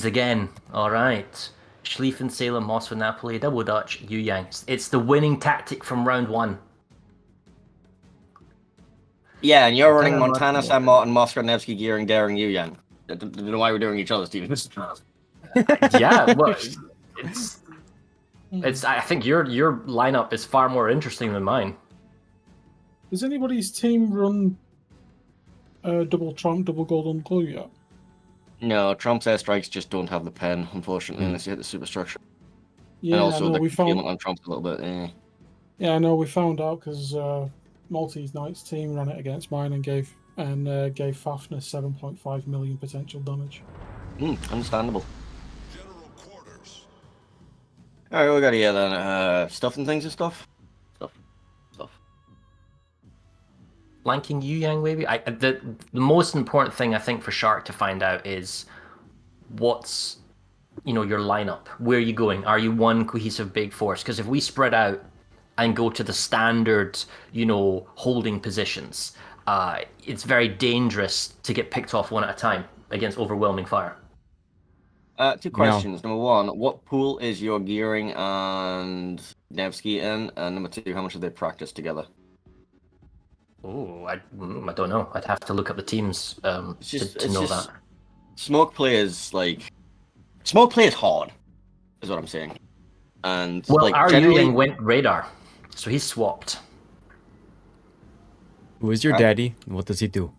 again. All right. Schlieffen, Salem, Moskva, Napoli, double Dutch, Yu Yang. It's the winning tactic from round one. Yeah, and you're running Montana, Montana, Martin. San Martin, Moscow, Nevsky, Gearing, Daring, Yu Yang. I don't know why we're doing each other's teams. Yeah, well, it's. I think your lineup is far more interesting than mine. Does anybody's team run double Trump, double golden glue yet? No, Trump's airstrikes just don't have the pen, unfortunately, unless you hit the superstructure. Yeah, And also no, the we concealment found. on Trump's a little bit. Yeah, I know we found out because Maltese Knights team ran it against mine and gave Fafnir 7.5 million potential damage. Understandable. All right, we got here then. Stuff and things and stuff. Stuff. Flanking Yu Yang, maybe. The most important thing I think for Shark to find out is what's your lineup. Where are you going? Are you one cohesive big force? Because if we spread out and go to the standard, holding positions, it's very dangerous to get picked off one at a time against overwhelming fire. Two questions. Number one, what pool is your Gearing and Nevsky in? And number two, how much have they practiced together? Oh, I don't know. I'd have to look up the teams to know that. Smoke play is hard, is what I'm saying. And well, our Yu generally, Yang went radar, so he's swapped. Who is your daddy? What does he do?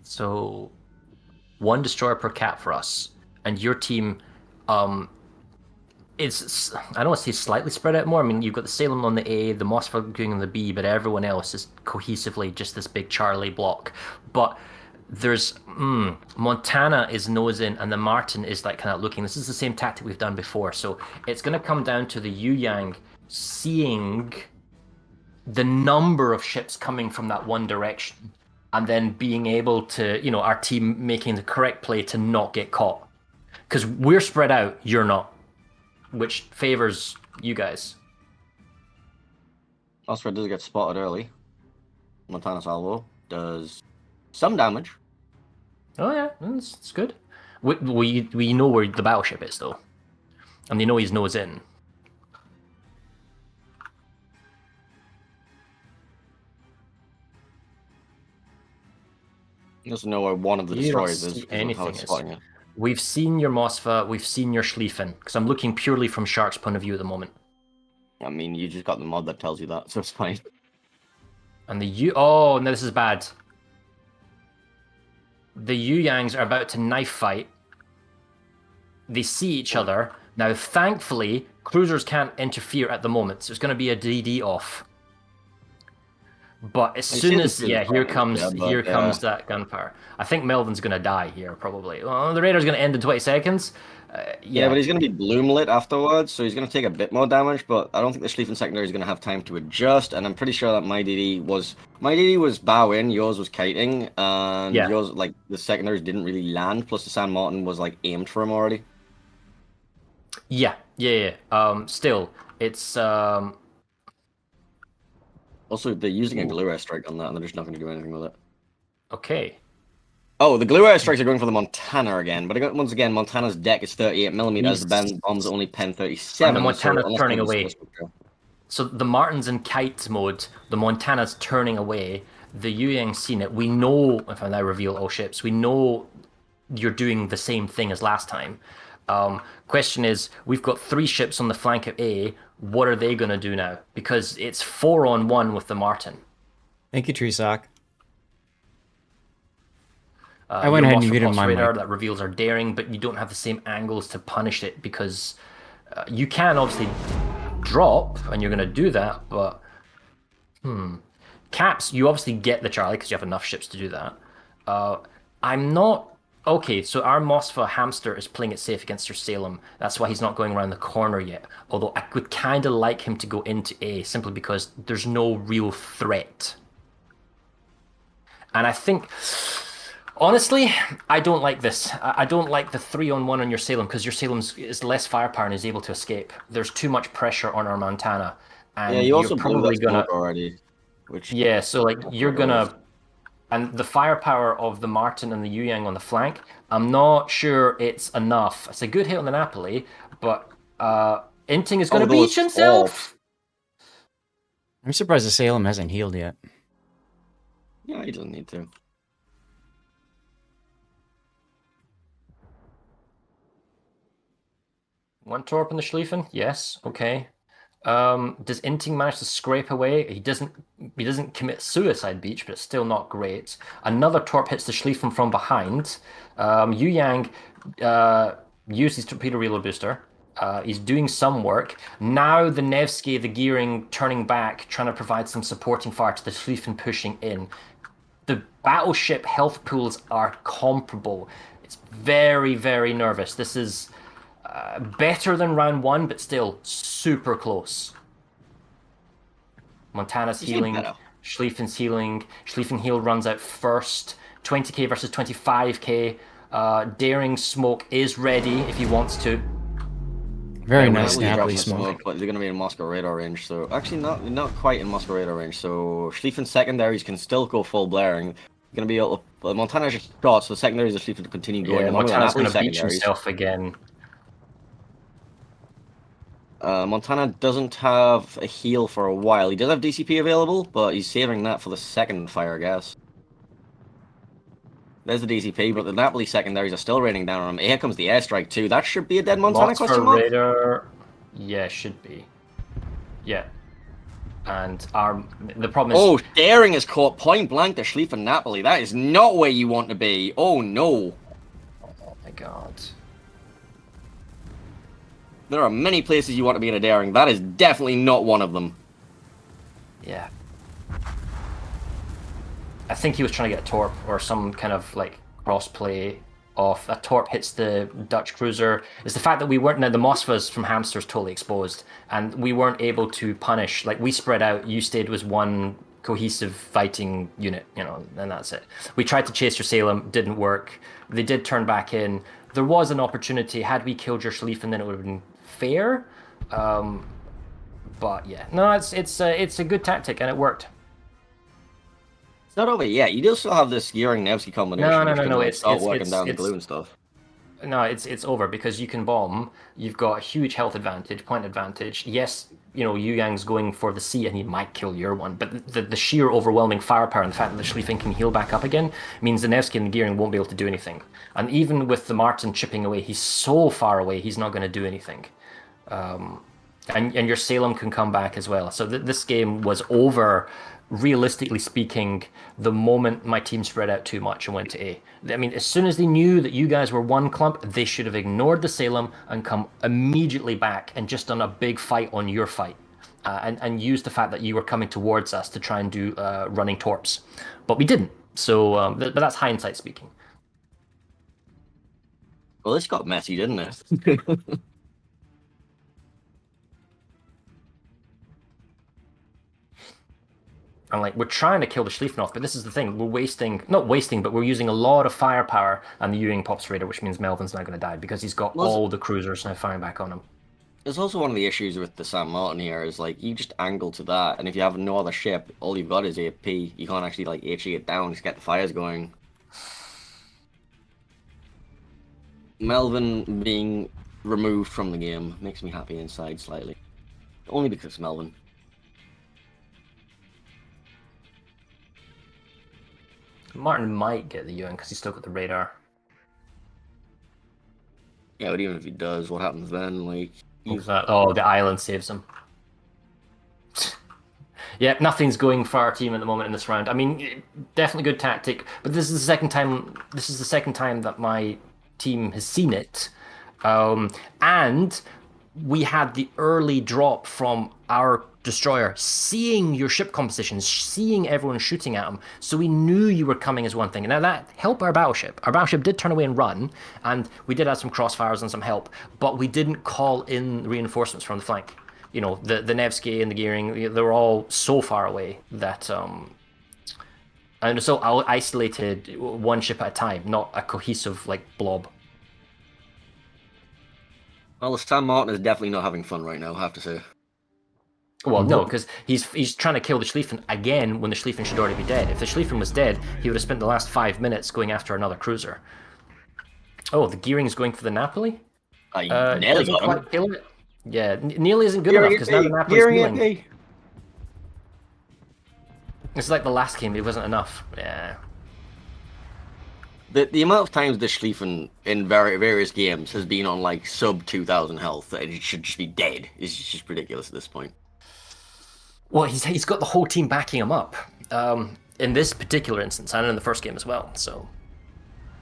So, one destroyer per cat for us, and your team, it's I don't want to say slightly spread out more. I mean, you've got the Salem on the A, the Mossberg going on the B, but everyone else is cohesively just this big Charlie block. But there's Montana is nosing, and the Martin is like kind of looking. This is the same tactic we've done before, so it's going to come down to the Yu Yang seeing the number of ships coming from that one direction, and then being able to, our team making the correct play to not get caught. Because we're spread out, you're not, which favors you guys. Osprey does get spotted early. Montana Salvo does some damage. Oh yeah, it's good. We know where the battleship is though, and they know he's nose in. He doesn't know where one of the destroyers is. Anything is. We've seen your Moskva, we've seen your Schlieffen, because I'm looking purely from Shark's point of view at the moment. I mean, you just got the mod that tells you that, so it's fine. And oh, no, this is bad. The Yu Yangs are about to knife fight. They see each other. Now, thankfully, cruisers can't interfere at the moment, so it's going to be a DD off. But as soon as here comes that gunfire. I think Melvin's gonna die here probably. Well, the radar's gonna end in 20 seconds. Yeah, but he's gonna be bloom lit afterwards, so he's gonna take a bit more damage. But I don't think the Schlieffen secondary is gonna have time to adjust. And I'm pretty sure that my DD was bow in, yours was kiting, and yours the secondaries didn't really land. Plus the San Martin was aimed for him already. Yeah. Still, it's Also, they're using a glue airstrike on that, and they're just not going to do anything with it. Okay. Oh, the glue airstrikes are going for the Montana again, but once again, Montana's deck is 38 millimeters. The band bombs only pen 37. And the Montana's turning away. So the Martin's in kite mode. The Montana's turning away. The Yu Yang's seen it. We know, if I now reveal all ships, we know you're doing the same thing as last time. Question is, we've got 3 ships on the flank of A. What are they going to do now? Because it's 4-on-1 with the Martin. Thank you, Treesock. I went ahead and muted my radar that reveals our daring, but you don't have the same angles to punish it because you can obviously drop, and you're going to do that, but Caps, you obviously get the Charlie because you have enough ships to do that. I'm not... Okay, so our Moskva hamster is playing it safe against your Salem. That's why he's not going around the corner yet. Although I would kind of like him to go into A, simply because there's no real threat. And I think... Honestly, I don't like this. I don't like the 3-on-1 on your Salem, because your Salem is less firepower and is able to escape. There's too much pressure on our Montana. And yeah, you also probably blew that smoke already. which Yeah, so like you're was. gonna and the firepower of the Martin and the Yu Yang on the flank, I'm not sure it's enough. It's a good hit on the Napoli, but Inting is Oh, gonna beach those orbs. himself. I'm surprised the Salem hasn't healed yet. Yeah, he doesn't need to. One torp in the Schlieffen? Yes, okay. Does Inting manage to scrape away? He doesn't commit suicide beach, but it's still not great. Another torp hits the Schlieffen from behind. Yu Yang used his torpedo reload booster. He's doing some work. Now the Nevsky, the gearing, turning back, trying to provide some supporting fire to the Schlieffen pushing in. The battleship health pools are comparable. It's very, very nervous. This is better than round one, but still super close. Montana's You say healing, better. Schlieffen's healing. Schlieffen heal runs out first. 20k versus 25k. Daring Smoke is ready if he wants to. Very Yeah, nice Napoli drops Napoli the smoke. smoke, but they're going to be in Moscow radar range. So actually, not quite in Moscow radar range. So Schlieffen's secondaries can still go full blaring. Going to be able to, Montana's just shot, so the secondaries are Schlieffen to continue going. Yeah, Along with the Montana's Napoli going to beach secondaries. himself again. Montana doesn't have a heal for a while. He does have DCP available, but he's saving that for the second fire gas. There's the DCP, but the Napoli secondaries are still raining down on him. Here comes the airstrike too. That should be a dead Montana Lots for question mark? radar. Yeah, should be. Yeah. And the problem is Oh, Daring is caught point blank to Schlieffen Napoli. That is not where you want to be. Oh no. oh my god. There are many places you want to be in a Daring. That is definitely not one of them. Yeah. I think he was trying to get a torp or some kind of like crossplay off. A torp hits the Dutch cruiser. It's the fact that we weren't now the Moskvas from Hamster's totally exposed, and we weren't able to punish. Like we spread out. You stayed with one cohesive fighting unit, and that's it. We tried to chase your Salem, didn't work. They did turn back in. There was an opportunity. Had we killed your Schlieffen, then it would have been fair. But yeah, no, it's a good tactic and it worked. It's not over yet. You do still have this Gearing Nevsky combination, No, no, which no, can no. like, It's start it's working it's down the it's glue and stuff. no, it's over because you can bomb. You've got a huge health advantage, point advantage. Yes, Yu Yang's going for the C and he might kill your one, but the sheer overwhelming firepower and the fact that the Schlieffen can heal back up again means the Nevsky and the Gearing won't be able to do anything. And even with the Martin chipping away, he's so far away, he's not going to do anything. And your Salem can come back as well. So this game was over, realistically speaking, the moment my team spread out too much and went to A. I mean, as soon as they knew that you guys were one clump, they should have ignored the Salem and come immediately back and just done a big fight on your fight. And used the fact that you were coming towards us to try and do running torps. But we didn't. So, but that's hindsight speaking. Well, this got messy, didn't it? And like we're trying to kill the Schlieffen off, but this is the thing: not wasting, but we're using a lot of firepower and the Ewing pops radar, which means Melvin's not going to die because he's got Well, all the cruisers now firing back on him. There's also one of the issues with the San Martin here is like you just angle to that, and if you have no other ship, all you've got is AP. You can't actually like HE it down to get the fires going. Melvin being removed from the game makes me happy inside slightly, only because it's Melvin. Martin might get the Ewing because he's still got the radar. Yeah, but even if he does, what happens then? Like, Oh, the island saves him. Yeah, nothing's going for our team at the moment in this round. I mean, definitely good tactic, but this is the second time. This is the second time that my team has seen it, and we had the early drop from our destroyer, seeing your ship compositions, seeing everyone shooting at them. So we knew you were coming as one thing. Now that helped our battleship. Our battleship did turn away and run, and we did have some crossfires and some help, but we didn't call in reinforcements from the flank. The Nevsky and the Gearing, they were all so far away that and so isolated one ship at a time, not a cohesive like blob. well, the San Martin is definitely not having fun right now, I have to say. Well, no, because he's trying to kill the Schlieffen again when the Schlieffen should already be dead. If the Schlieffen was dead, he would have spent the last 5 minutes going after another cruiser. Oh, the Gearing is going for the Napoli? I nearly Doesn't got him. quite kill it. Yeah, nearly isn't good Gearing enough at because now the me, Napoli's Gearing at healing. me. It's like the last game, it wasn't enough. Yeah. The amount of times the Schlieffen in various games has been on like sub 2,000 health that it should just be dead is just ridiculous at this point. Well, he's got the whole team backing him up. In this particular instance, and in the first game as well. So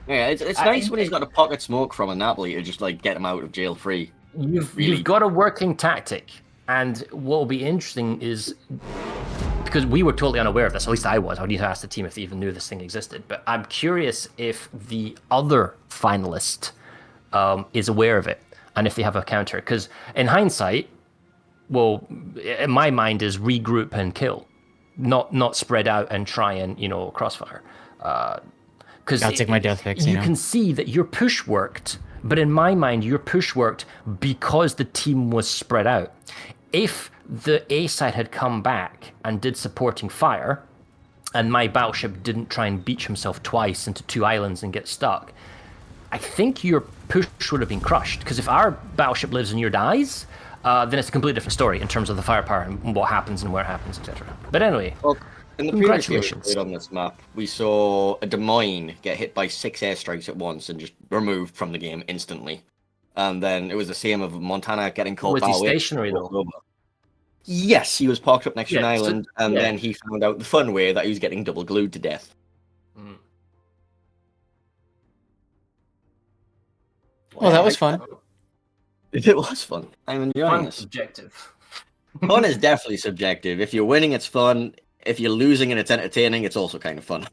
Yeah, it's nice when he's got a pocket smoke from a Napoli to just like get him out of jail free. you've got a working tactic, and what will be interesting is because we were totally unaware of this. At least I was. I would need to ask the team if they even knew this thing existed. But I'm curious if the other finalist is aware of it and if they have a counter. Because in hindsight, well, in my mind, is regroup and kill, not spread out and try and crossfire. Because I'll take my death fix. You can see that your push worked, but in my mind, your push worked because the team was spread out. If the A side had come back and did supporting fire, and my battleship didn't try and beach himself twice into 2 islands and get stuck, I think your push would have been crushed. Because if our battleship lives and your dies, then it's a completely different story in terms of the firepower and what happens and where it happens, etc. But anyway, Well, in the previous game we congratulations. played on this map, we saw a Des Moines get hit by 6 airstrikes at once and just removed from the game instantly. And then it was the same of Montana getting caught Was he that way. stationary though? Yes, he was parked up next to an Yeah, so- island, and yeah. then he found out the fun way that he was getting double glued to death. Mm. Well, that was fun. It was fun. I'm enjoying Fun this. subjective. Fun is definitely subjective. If you're winning, it's fun. If you're losing and it's entertaining, it's also kind of fun.